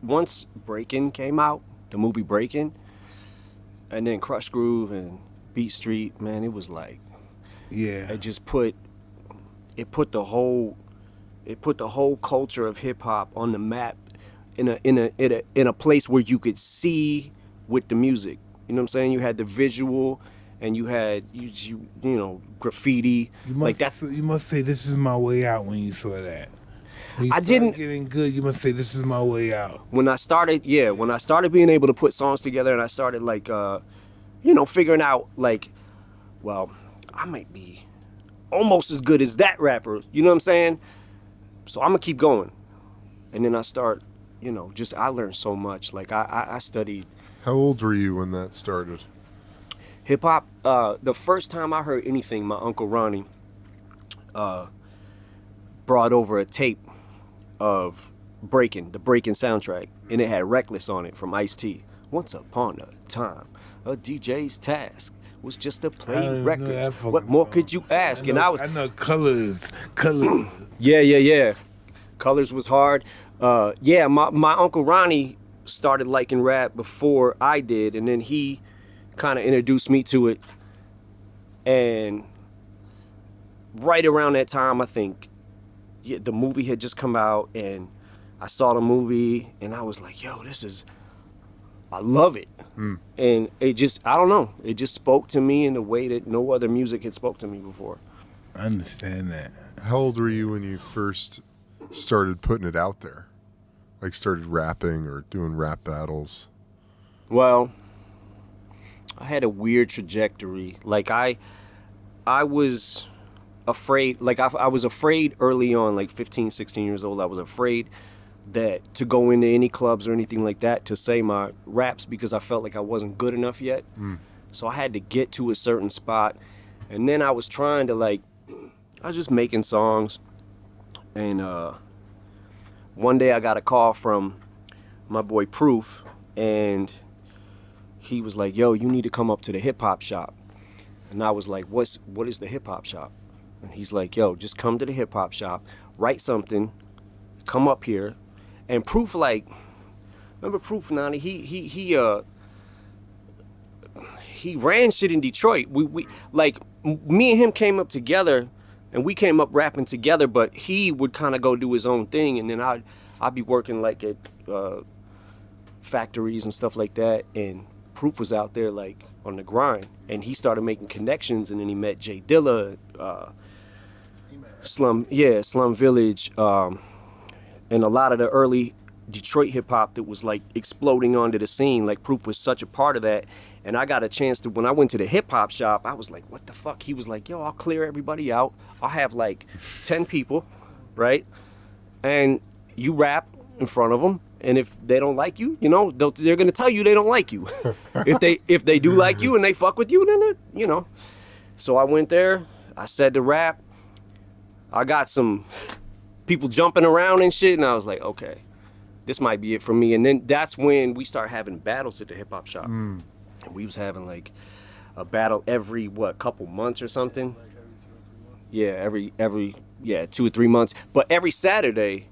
once Breakin' came out, the movie Breakin', and then Crush Groove and Beat Street, man, it was like, Yeah. it put the whole culture of hip hop on the map in a place where you could see with the music. You know what I'm saying? You had the visual, and you had you know, graffiti. You must say this is my way out when you saw that. When you I started didn't. getting good, you must say this is my way out. When I started being able to put songs together, and I started like you know, figuring out like, well, I might be almost as good as that rapper. You know what I'm saying? So I'm gonna keep going. And then I start, you know, I learned so much. Like I studied. How old were you when that started? Hip hop. The first time I heard anything, my Uncle Ronnie brought over a tape of the Breakin' soundtrack, and it had Reckless on it from Ice-T. Once upon a time, a DJ's task was just to play records. What more could you ask? I know Colors. Yeah. Colors was hard. Yeah, my Uncle Ronnie started liking rap before I did, and then he kind of introduced me to it. And right around that time, I think, the movie had just come out, and I saw the movie, and I was like, yo, I love it. And it just, I don't know, it just spoke to me in a way that no other music had spoke to me before. I understand that. How old were you when you first started putting it out there? Like started rapping or doing rap battles? Well, I had a weird trajectory. Like I was afraid, like I was afraid early on, like 15, 16 years old. I was afraid that to go into any clubs or anything like that to say my raps, because I felt like I wasn't good enough yet. So I had to get to a certain spot. And then I was trying to I was just making songs. And one day I got a call from my boy Proof, and he was like, yo, you need to come up to the hip hop shop. And I was like, what is the hip hop shop? And he's like, yo, just come to the hip hop shop, write something, come up here. And Proof, remember Proof, Nani? He ran shit in Detroit. We me and him came up together, and we came up rapping together, but he would kind of go do his own thing, and then I'd be working like at factories and stuff like that, and Proof was out there like on the grind, and he started making connections, and then he met Jay Dilla, Slum Village, and a lot of the early Detroit hip hop that was like exploding onto the scene. Like Proof was such a part of that. And I got a chance to, when I went to the hip hop shop, I was like, what the fuck? He was like, yo, I'll clear everybody out. I'll have like 10 people, right? And you rap in front of them. And if they don't like you, you know, they're gonna tell you they don't like you. if they do like you and they fuck with you, then you know. So I went there, I said the rap. I got some people jumping around and shit, and I was like, okay, this might be it for me. And then that's when we started having battles at the hip hop shop. And we was having like a battle every couple months or something. Yeah, every 2 or 3 months. But every Saturday,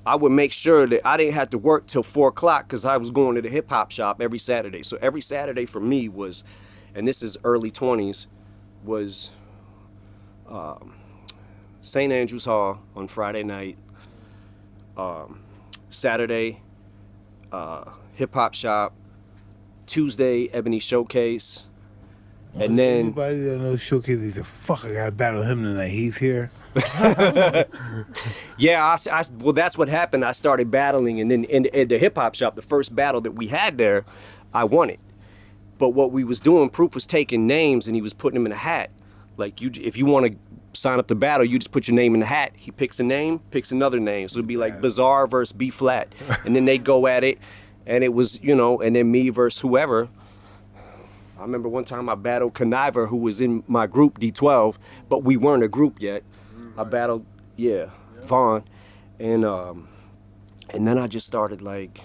I would make sure that I didn't have to work till 4 o'clock because I was going to the hip hop shop every Saturday. So every Saturday for me was, and this is early 20s, was St. Andrews Hall on Friday night. Saturday, hip hop shop. Tuesday, Ebony Showcase. And then anybody that knows Showcase, they say, fuck, I gotta battle him tonight. He's here. Yeah, well, that's what happened. I started battling, and then in the hip hop shop, the first battle that we had there, I won it. But what we was doing, Proof was taking names and he was putting them in a hat. Like, if you want to sign up to battle, you just put your name in the hat. He picks a name, picks another name. So it'd be like Bizarre versus B Flat, and then they'd go at it, and it was, you know, and then me versus whoever. I remember one time I battled Conniver, who was in my group, D12, but we weren't a group yet. I battled, Vaughn, and then I just started, like,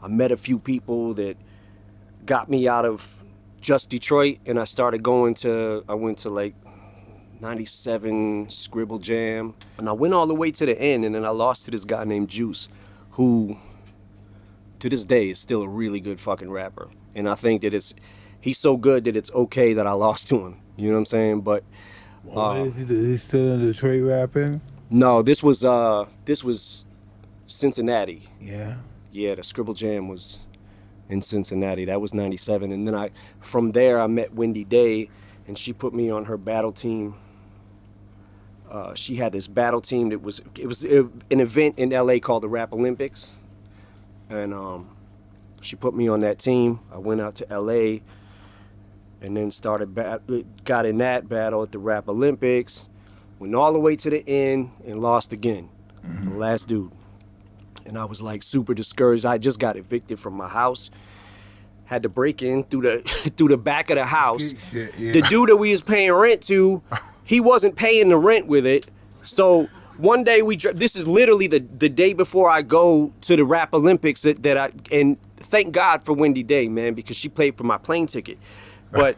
I met a few people that got me out of just Detroit, and I went to like 97 Scribble Jam, and I went all the way to the end, and then I lost to this guy named Juice, who to this day is still a really good fucking rapper. And I think that he's so good that it's okay that I lost to him. You know what I'm saying? But What is he? Is he still in Detroit rapping? no, this was Cincinnati. Yeah. Yeah, the Scribble Jam was in Cincinnati. That was 97. And then from there I met Wendy Day, and she put me on her battle team. She had this battle team that was an event in LA called the Rap Olympics. And she put me on that team. I went out to LA and then got in that battle at the Rap Olympics, went all the way to the end and lost again. The last dude. And I was like super discouraged. I just got evicted from my house. Had to break in through the back of the house. Shit, yeah. The dude that we was paying rent to, he wasn't paying the rent with it. So one day this is literally the day before I go to the Rap Olympics and thank God for Wendy Day, man, because she paid for my plane ticket. But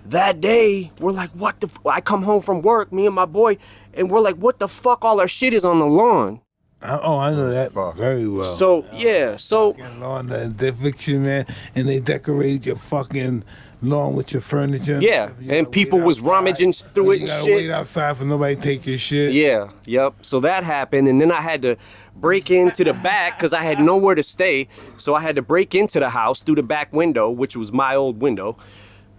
that day, we're like, what the I come home from work, me and my boy, and we're like, what the fuck? All our shit is on the lawn. I know that very well. So, yeah, so... Lawn, the eviction, man, and they decorated your fucking lawn with your furniture. Yeah, and people was rummaging through it and shit. You gotta wait outside for nobody to take your shit. Yeah, yep. So that happened, and then I had to break into the back because I had nowhere to stay. So I had to break into the house through the back window, which was my old window.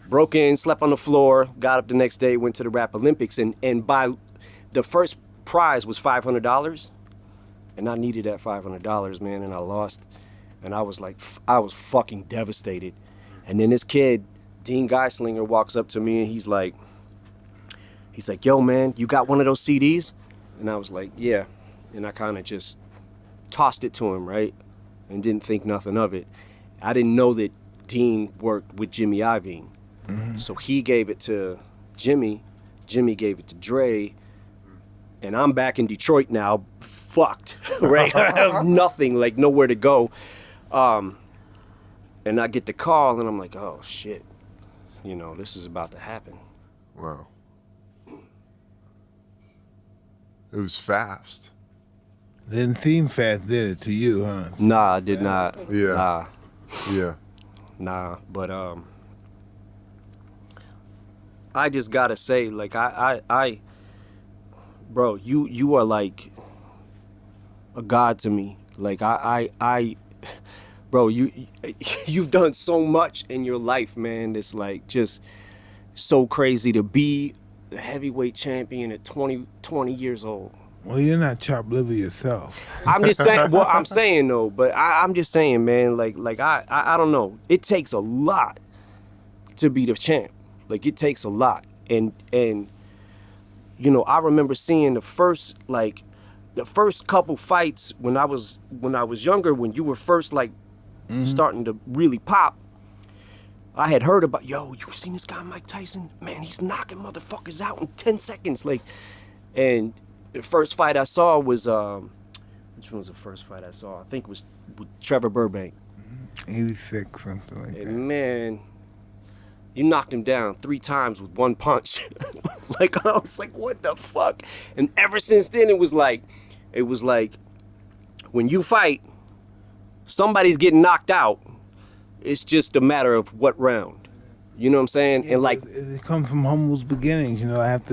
Broke in, slept on the floor, got up the next day, went to the Rap Olympics, and by the first prize was $500. And I needed that $500, man, and I lost. And I was like, I was fucking devastated. And then this kid, Dean Geislinger, walks up to me and he's like, yo, man, you got one of those CDs? And I was like, yeah. And I kind of just tossed it to him, right? And didn't think nothing of it. I didn't know that Dean worked with Jimmy Iovine. So he gave it to Jimmy. Jimmy gave it to Dre. And I'm back in Detroit now, fucked, right? I have nothing, like nowhere to go. And I get the call and I'm like, oh shit, you know, this is about to happen. Wow. It was fast. Didn't seem fast, did it, to you, huh? Nah, I did not. Yeah. Nah. Yeah. Nah, but I just gotta say, like, I bro, you are like a god to me. Like bro, you've done so much in your life, man. It's like just so crazy to be the heavyweight champion at 20 years old. Well, you're not chopped liver yourself. I'm just saying. Well, I'm saying though, but I'm just saying, man. Like I don't know. It takes a lot to be the champ. Like it takes a lot, and you know, I remember seeing the first couple fights when I was younger, when you were first like starting to really pop. I had heard about, yo, you seen this guy Mike Tyson? Man, he's knocking motherfuckers out in 10 seconds. Like, and the first fight I saw was which one was the first fight I saw? I think it was with Trevor Burbank. 86, something like that. And man, you knocked him down 3 times with one punch. Like, I was like, what the fuck? And ever since then, it was like, when you fight, somebody's getting knocked out. It's just a matter of what round. You know what I'm saying? Yeah, and like, it comes from humble beginnings. You know, I had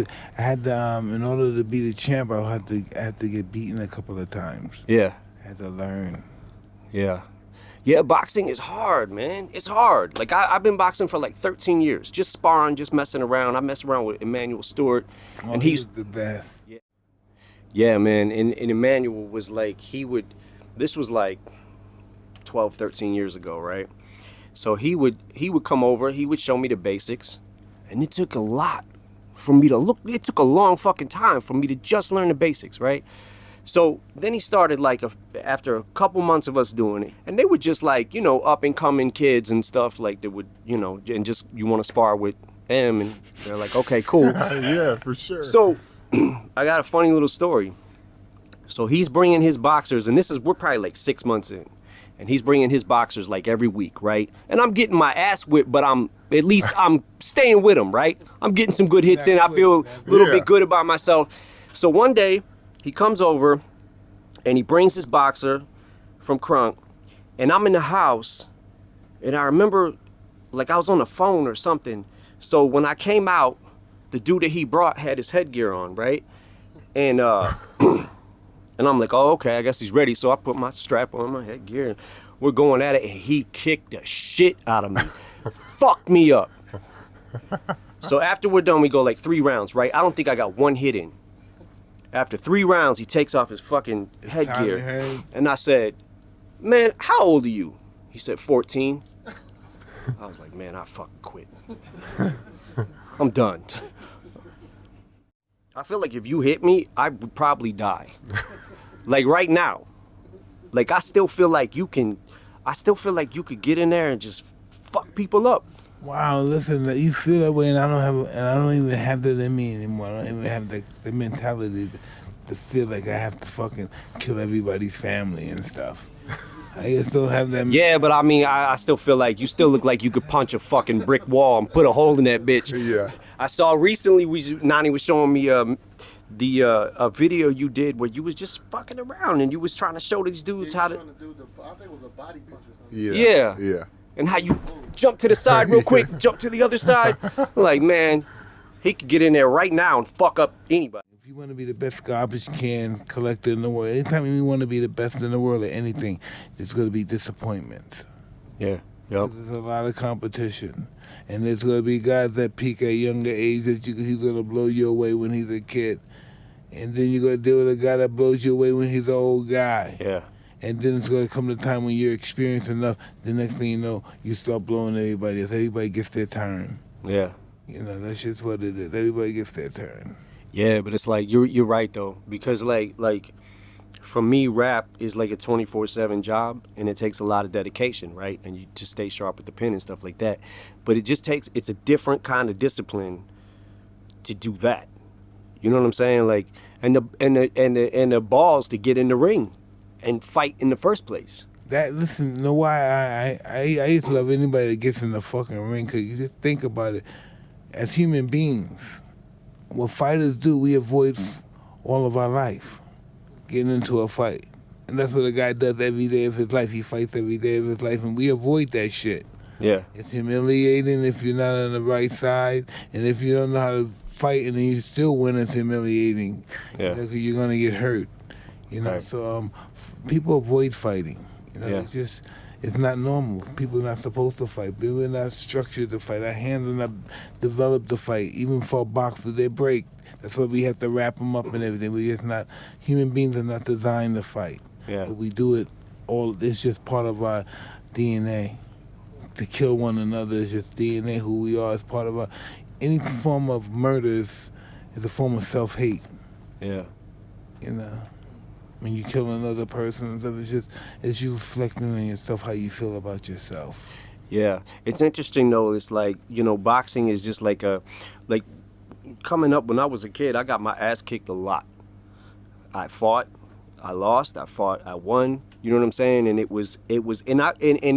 to, in order to be the champ, I had to get beaten a couple of times. yeah, I had to learn. yeah. Yeah, boxing is hard, man. It's hard. Like, I've been boxing for like 13 years, just sparring, just messing around. I mess around with Emmanuel Stewart, and he's the best. Yeah, man. And Emmanuel was like, this was like 12, 13 years ago, right? So he would come over, he would show me the basics, and it took a lot for me to look. It took a long fucking time for me to just learn the basics, right? So then he started like after a couple months of us doing it, and they were just like, you know, up and coming kids and stuff, like they would, you know, and just, you want to spar with M, and they're like, okay, cool. Yeah, for sure. So I got a funny little story. So he's bringing his boxers, and we're probably like 6 months in, and he's bringing his boxers like every week, right? And I'm getting my ass whipped, but I'm staying with him, right? I'm getting some good hits in. I feel a little bit good about myself. So one day, he comes over and he brings his boxer from Crunk, And I'm in the house, and I remember, like, I was on the phone or something. So when I came out, the dude that he brought had his headgear on, right? And and I'm like, oh, okay, I guess he's ready. So I put my strap on, my headgear, and we're going at it, and he kicked the shit out of me. Fucked me up. So after we're done, we go like 3 rounds, right? I don't think I got 1 hit in. After 3 rounds, he takes off his fucking headgear. And I said, man, how old are you? He said, 14. I was like, man, I fucking quit. I'm done. I feel like if you hit me, I would probably die. Like right now. Like I still feel like you could get in there and just fuck people up. Wow, listen, you feel that way, and I don't even have that in me anymore. I don't even have the mentality to feel like I have to fucking kill everybody's family and stuff. I still have that. Yeah, but I mean, I still feel like you still look like you could punch a fucking brick wall and put a hole in that bitch. Yeah. I saw recently, Nani was showing me a video you did where you was just fucking around and you was trying to show these dudes how to. I think it was a body punch or something. Yeah. Yeah. And how you jump to the side real quick, jump to the other side. Like, man, he could get in there right now and fuck up anybody. If you want to be the best garbage can collector in the world, anytime you want to be the best in the world at anything, there's going to be disappointments. Yeah. Yep. There's a lot of competition. And there's going to be guys that peak at a younger age that he's going to blow you away when he's a kid. And then you're going to deal with a guy that blows you away when he's an old guy. Yeah. And then it's going to come the time when you're experienced enough, the next thing you know, you start blowing everybody else. Everybody gets their turn. Yeah. You know, that's just what it is. Everybody gets their turn. Yeah, but it's like, you're right, though. Because, like for me, rap is like a 24/7 job, and it takes a lot of dedication, right? And you just stay sharp with the pen and stuff like that. But it's a different kind of discipline to do that. You know what I'm saying? Like, and the balls to get in the ring and fight in the first place. Listen, you know why I used to love anybody that gets in the fucking ring, because you just think about it. As human beings, what fighters do, we avoid all of our life, getting into a fight. And that's what a guy does every day of his life. He fights every day of his life, and we avoid that shit. Yeah. It's humiliating if you're not on the right side, and if you don't know how to fight and then you still win, it's humiliating. Yeah. Because you're going to get hurt. You know, Right. so people avoid fighting. You know, Yeah. it's not normal. People are not supposed to fight. People are not structured to fight. Our hands are not developed to fight. Even for a boxer, they break. That's why we have to wrap them up and everything. Human beings are not designed to fight. Yeah. But we do it all, it's just part of our DNA. To kill one another is just DNA, who we are, is part of our, any form of murder is a form of self-hate. Yeah. You know, when you kill another person and stuff, it's you reflecting on yourself, how you feel about yourself. Yeah. It's interesting, though. It's like, you know, boxing is just like coming up when I was a kid, I got my ass kicked a lot. I fought, I lost, I fought, I won. You know what I'm saying? And and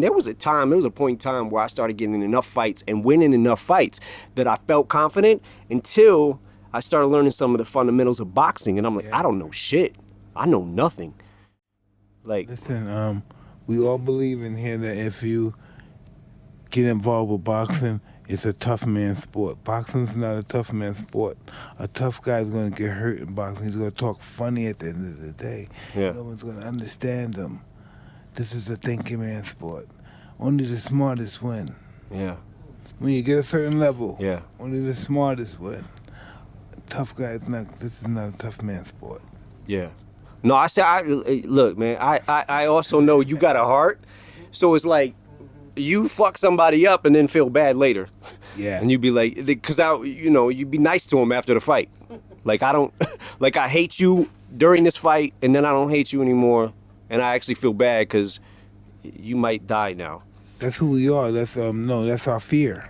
there was a point in time where I started getting in enough fights and winning enough fights that I felt confident until I started learning some of the fundamentals of boxing, and I'm like, I don't know shit. I know nothing. Like, listen, we all believe in here that if you get involved with boxing, it's a tough man sport. Boxing's not a tough man sport. A tough guy's going to get hurt in boxing. He's going to talk funny at the end of the day. Yeah. No one's going to understand him. This is a thinking man sport. Only the smartest win. yeah, When you get a certain level, yeah, only the smartest win. Tough guys, this is not a tough man sport. yeah. No, look, man, I also know you got a heart, so it's like, you fuck somebody up and then feel bad later. Yeah. And you'd be like, because you'd be nice to him after the fight. Like, I hate you during this fight, and then I don't hate you anymore, and I actually feel bad because you might die now. That's who we are. That's our fear.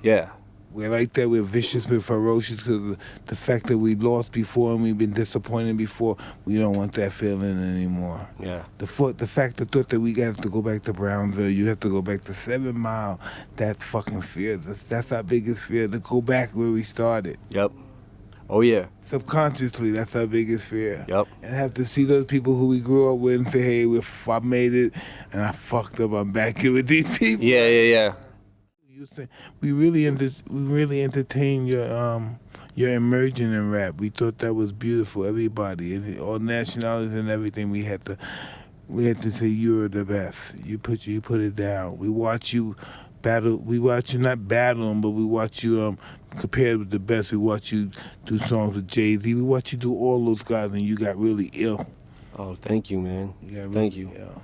Yeah. We're like that. We're vicious. We're ferocious because of the fact that we lost before and we've been disappointed before. We don't want that feeling anymore. Yeah. The thought that we have to go back to Brownsville, you have to go back to 7 Mile, that fucking fear. That's our biggest fear, to go back where we started. Yep. Oh yeah. Subconsciously, that's our biggest fear. Yep. And have to see those people who we grew up with and say, hey, I made it and I fucked up. I'm back here with these people. Yeah. You say we really entertained your immersion in rap. We thought that was beautiful. Everybody, and all nationalities and everything. We had to say you're the best. You put it down. We watch you battle. We watch you not battle them, but we watch you compared with the best. We watch you do songs with Jay-Z. We watch you do all those guys, and you got really ill. Oh, thank you, man. Really Thank you. Ill.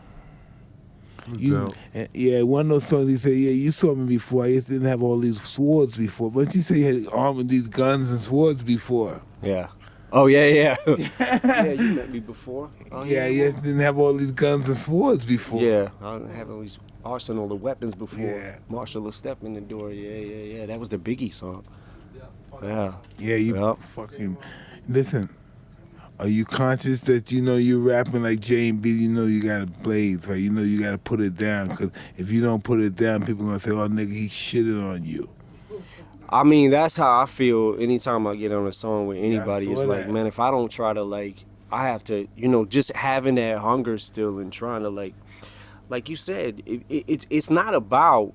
No doubt. One of those songs he said, yeah, you saw me before. I didn't have all these swords before. But you say you had armed with these guns and swords before. Yeah. Oh, yeah. Yeah, you met me before. Oh, Yeah, you didn't have all these guns and swords before. Yeah, I didn't have all these arsenal of weapons before. Yeah. Marshall will step in the door. Yeah. That was the Biggie song. Yeah. Yeah, you Yep. fucking... Listen, are you conscious that you know you're rapping like J and B, you know you got to blaze, right? You know you got to put it down, because if you don't put it down, people going to say, oh, nigga, he shitted on you. I mean, that's how I feel anytime I get on a song with anybody. I It's saw like, that. man, if I don't try to, like, I have to, just having that hunger still and trying to, like you said, it's not about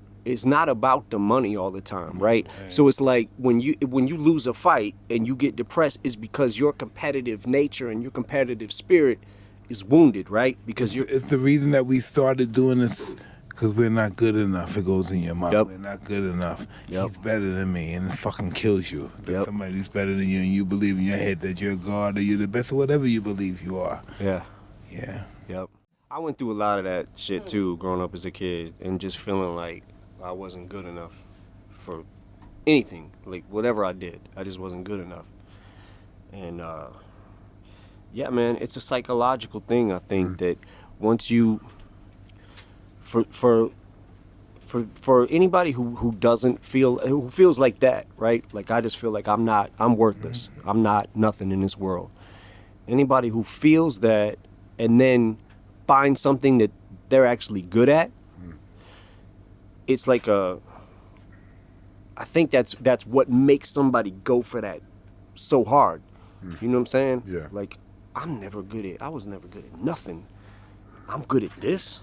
the money all the time, right? So it's like when you lose a fight and you get depressed, it's because your competitive nature and your competitive spirit is wounded, right? Because It's the reason that we started doing this, because we're not good enough. It goes in your mind. Yep. We're not good enough. Yep. He's better than me, and it fucking kills you. That Yep. somebody's better than you, and you believe in your head that you're God or you're the best or whatever you believe you are. Yeah. Yeah. Yep. I went through a lot of that shit too, growing up as a kid, and just feeling like I wasn't good enough for anything, like whatever I did. I just wasn't good enough. And yeah, man, it's a psychological thing. I think that once you, for anybody who feels like that, right? Like I just feel like I'm worthless. I'm not nothing in this world. Anybody who feels that and then finds something that they're actually good at, it's like I think that's what makes somebody go for that so hard. You know what I'm saying? Yeah. Like I was never good at nothing. I'm good at this.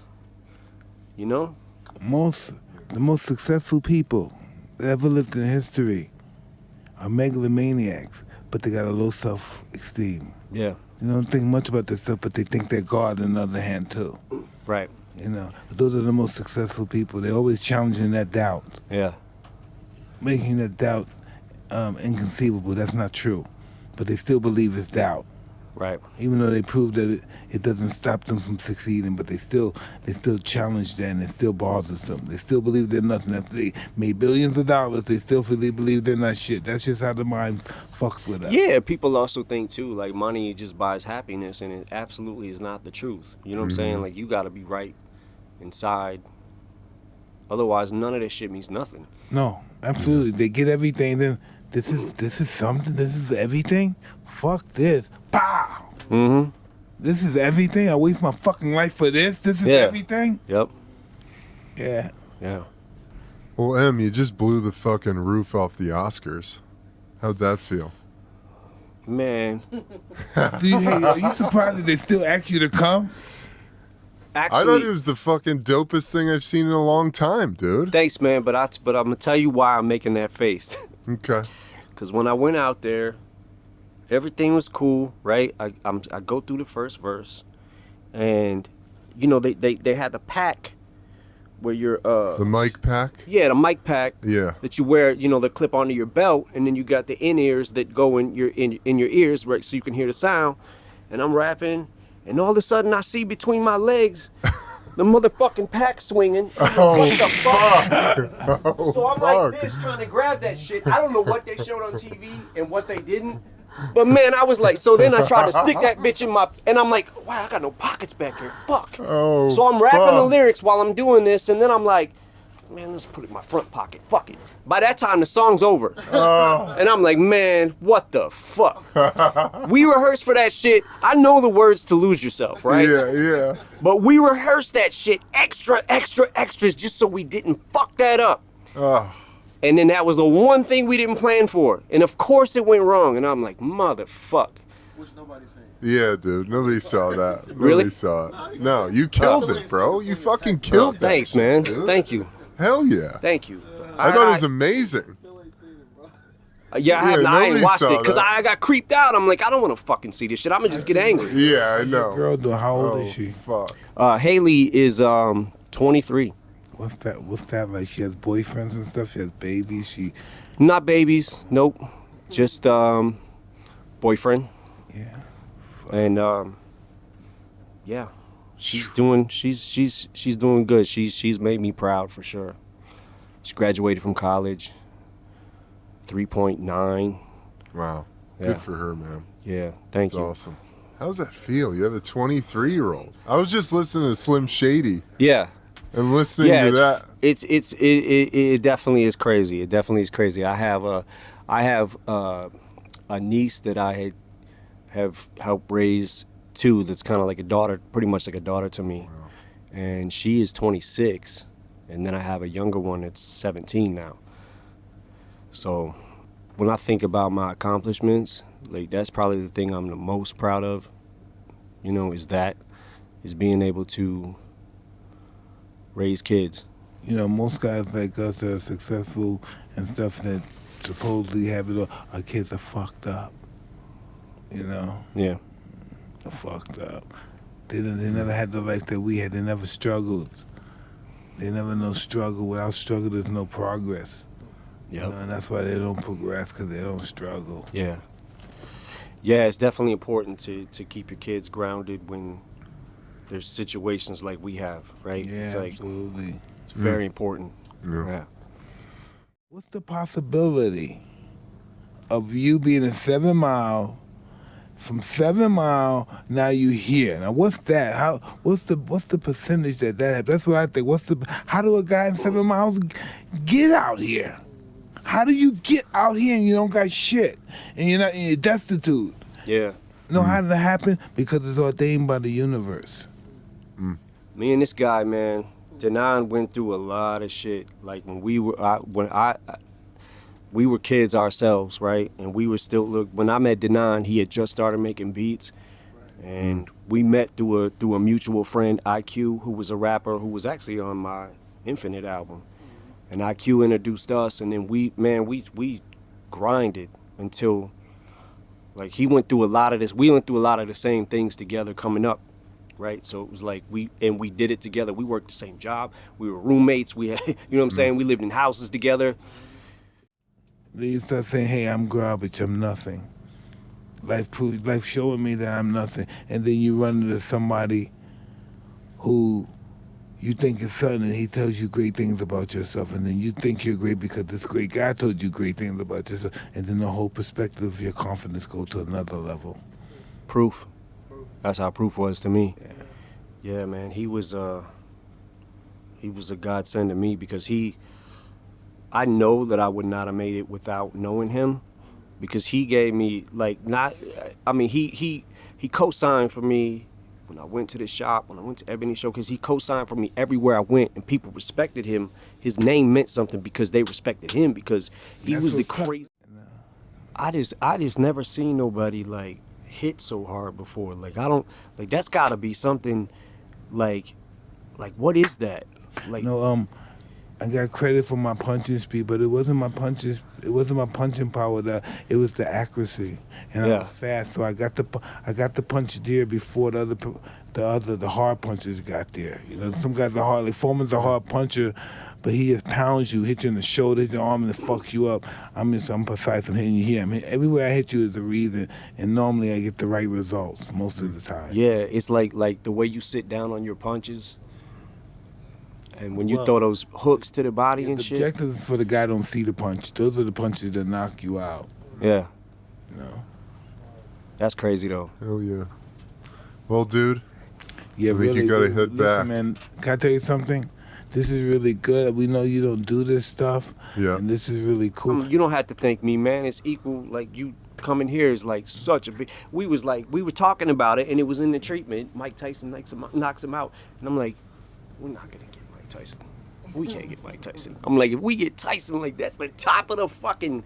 You know? The most successful people that ever lived in history are megalomaniacs, but they got a low self-esteem. Yeah. They don't think much about themselves, but they think they're God on the other hand too. Right. You know, but those are the most successful people. They're always challenging that doubt, Yeah. making that doubt inconceivable. That's not true, but they still believe it's doubt. Right. Even though they prove that it doesn't stop them from succeeding, but they still challenge that, and it still bothers them. They still believe they're nothing. After they made billions of dollars, they still believe they're not shit. That's just how the mind fucks with us. Yeah, people also think too, like money just buys happiness, and it absolutely is not the truth. You know what I'm saying? Like you gotta be right inside. Otherwise, none of this shit means nothing. No, absolutely. They get everything. Then this is something. This is everything. Fuck this. Pow. Mm-hmm. This is everything. I waste my fucking life for this. This is Yeah. everything. Yep. Yeah. Yeah. Well, Em, you just blew the fucking roof off the Oscars. How'd that feel? Man. Are you surprised that they still ask you to come? Actually, I thought it was the fucking dopest thing I've seen in a long time, dude. thanks, man, but I'm gonna tell you why I'm making that face. Okay. Because when I went out there, everything was cool, right? I go through the first verse, and they had the pack where you're The mic pack? the mic pack Yeah. that you wear, the clip onto your belt, and then you got the in-ears that go in your ears, right, so you can hear the sound. And I'm rapping, and all of a sudden I see between my legs the motherfucking pack swinging. Oh, What the fuck? Oh, So I'm fuck. like this, trying to grab that shit. I don't know what they showed on TV and what they didn't. But man, I was like, so then I tried to stick that bitch in and I'm like, wow, I got no pockets back here. Fuck. Oh, So I'm rapping the fuck. lyrics while I'm doing this, and then I'm like, man, let's put it in my front pocket. Fuck it. By that time, the song's over. And I'm like, man, what the fuck? We rehearsed for that shit. I know the words to Lose Yourself, right? Yeah. But we rehearsed that shit extras just so we didn't fuck that up. Oh, And then that was the one thing we didn't plan for. And of course it went wrong. And I'm like, motherfuck. Which nobody's saying. Yeah, dude. Nobody saw that. Really? Nobody saw it. No, you killed it, bro. You fucking killed that. Thanks, man. dude. Thank you. Hell yeah. Thank you. I thought it was amazing. Yeah, I ain't nobody watched saw it because that. I got creeped out. I'm like, I don't want to fucking see this shit. I'm going to just get angry. Yeah, I know. Girl, though, how old is she? Fuck. Haley is 23. What's that like? She has boyfriends and stuff. She has babies. She, Not babies. Nope. Just boyfriend. yeah. And yeah, she's doing good. She's made me proud for sure. She graduated from college. 3.9. Wow. Yeah. Good for her, man. Yeah, thank That's you. awesome. How does that feel? You have a 23-year-old. I was just listening to Slim Shady Yeah. and listening Yeah, to that. it definitely is crazy. It definitely is crazy. I have a niece that I have helped raise too. That's kind of like a daughter, pretty much like a daughter to me. Wow. And she is 26, and then I have a younger one that's 17 now. So when I think about my accomplishments, like that's probably the thing I'm the most proud of. You know, is being able to raise kids. You know, most guys like us that are successful and stuff that supposedly have it all, our kids are fucked up. You know, Yeah. they're fucked up. They never had the life that we had. They never struggled. They never know struggle. Without struggle, there's no progress. You know, and that's why they don't progress, because they don't struggle. Yeah. Yeah, it's definitely important to keep your kids grounded when there's situations like we have, right? Yeah, It's like, absolutely. it's very important. Yeah. Yeah. What's the possibility of you being in 7 Mile, from 7 Mile, now you here? Now what's that? What's the percentage that happens? That's what I think. How do a guy in 7 Miles get out here? How do you get out here and you don't got shit and you're destitute? Yeah. Know how did it happen? Because it's ordained by the universe. Me and this guy, man, Denan went through a lot of shit. Like when we were kids ourselves, right? And we were still when I met Denan, he had just started making beats, and we met through a mutual friend, IQ, who was a rapper who was actually on my Infinite album. And IQ introduced us, and then we grinded until, like, he went through a lot of this. We went through a lot of the same things together coming up, right? So it was like we did it together. We worked the same job. We were roommates. We had, you know what I'm saying? We lived in houses together. Then you start saying, hey, I'm garbage, I'm nothing. Life showing me that I'm nothing. And then you run into somebody who you think is something, and he tells you great things about yourself, and then you think you're great because this great guy told you great things about yourself, and then the whole perspective of your confidence goes to another level. Proof. That's how Proof was to me. Yeah, man. He was a godsend to me because I know that I would not have made it without knowing him, because he gave me he co-signed for me when I went to the shop, when I went to Ebony Show, because he co-signed for me everywhere I went, and people respected him. His name meant something because they respected him, because he was the crazy. I just never seen nobody like hit so hard before. Like that's gotta be something like what is that? Like No, I got credit for my punching speed, but it wasn't my punching power. It was the accuracy, and I was fast, so I got the punch there before the hard punchers got there. You know, some guys are hard. Like Foreman's a hard puncher, but he just pounds you, hits you in the shoulder, hits your arm, and it fucks you up. I'm precise. I'm hitting you here. Everywhere I hit you is a reason, and normally I get the right results most of the time. Yeah, it's like the way you sit down on your punches. And when you throw those hooks to the body and shit. The objective is for the guy don't see the punch. Those are the punches that knock you out. Yeah. You know? That's crazy though. Hell yeah. Well, dude. Yeah, I think you gotta head back. Man, can I tell you something? This is really good. We know you don't do this stuff. Yeah. And this is really cool. You don't have to thank me, man. It's equal. Like, you coming here is like such a big. We were talking about it, and it was in the treatment. Mike Tyson knocks him out, and I'm like, we're not gonna get Mike Tyson. We can't get Mike Tyson. I'm like, if we get Tyson, like that's the top of the fucking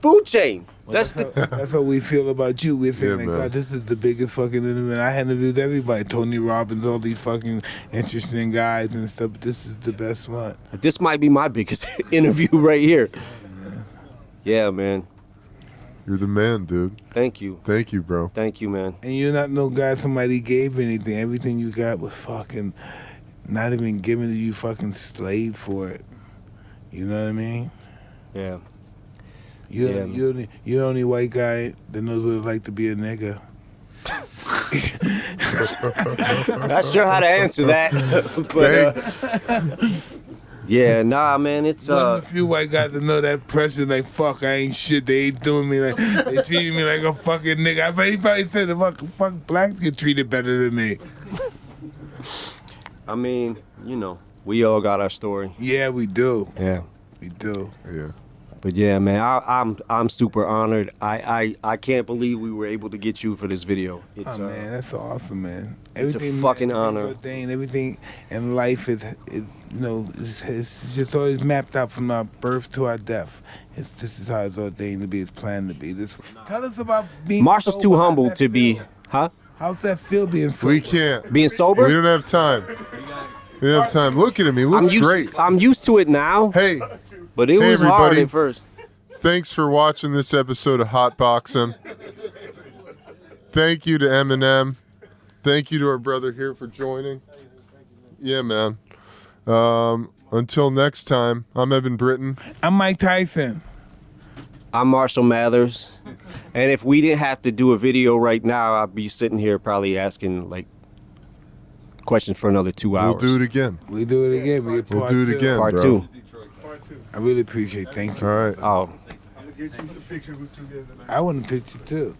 food chain. That's the. That's how we feel about you. We're feeling Yeah, like, man. God, this is the biggest fucking interview. And I interviewed everybody, Tony Robbins, all these fucking interesting guys and stuff. But this is the best one. This might be my biggest interview right here. Yeah, man. You're the man, dude. Thank you. Thank you, bro. Thank you, man. And you're not no guy somebody gave anything. Everything you got was fucking not even given to you, fucking slaved for it. You know what I mean? Yeah. You're the only white guy that knows what it's like to be a nigga. Not sure how to answer that. But, Thanks. yeah, nah, man. It's One of the few white guys that know that pressure, like, fuck, I ain't shit. They ain't doing me like, they treating me like a fucking nigga. I bet he probably said the fuck blacks get treated better than me. I mean, you know, we all got our story. Yeah, we do. Yeah. We do. Yeah. But yeah, man, I'm super honored. I can't believe we were able to get you for this video. It's Oh, man, that's awesome, man. it's a fucking everything's honor. ordained. Everything in life is you know, it's just always mapped out from our birth to our death. This is how it's ordained to be. It's planned to be. Tell us about being Marshall's sober. too How's humble that to be, feel? huh? How's that feel being sober? We can't. Being sober? We don't have time. We don't have time. Look at him. He looks great. I'm used to it now, Hey, but it hey, was hard everybody. at first. thanks for watching this episode of Hot Boxing. Thank you to Eminem. Thank you to our brother here for joining. Yeah, man. Until next time, I'm Evan Britton. I'm Mike Tyson. I'm Marshall Mathers, and if we didn't have to do a video right now, I'd be sitting here probably asking like questions for another 2 hours. We'll do it again. We do it again. We'll do it again, Part bro. 2. I really appreciate it. Thank you. All right. Oh. I want a picture too.